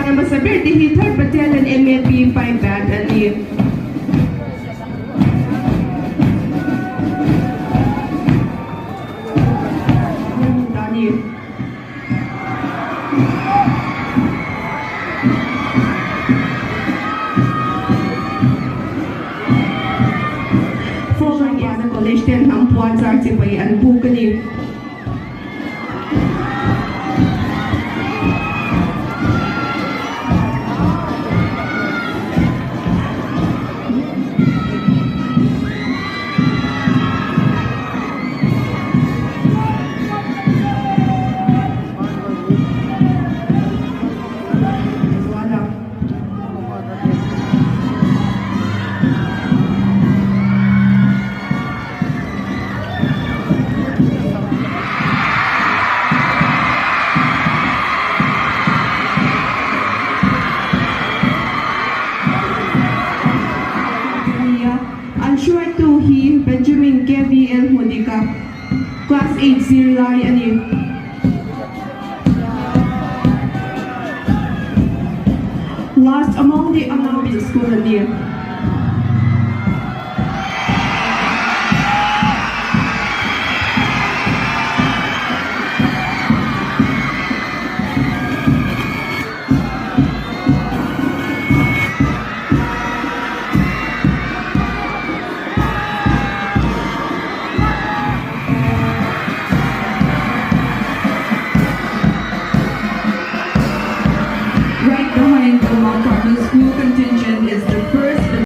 Ambassador, the 3rd Battalion MLP 5 Band, and the College 10 Hampuan Sarti Pai and Pukani. Answer to he Benjamin Kevin L. Monica, Class 8 Zirlai and last among the announced school and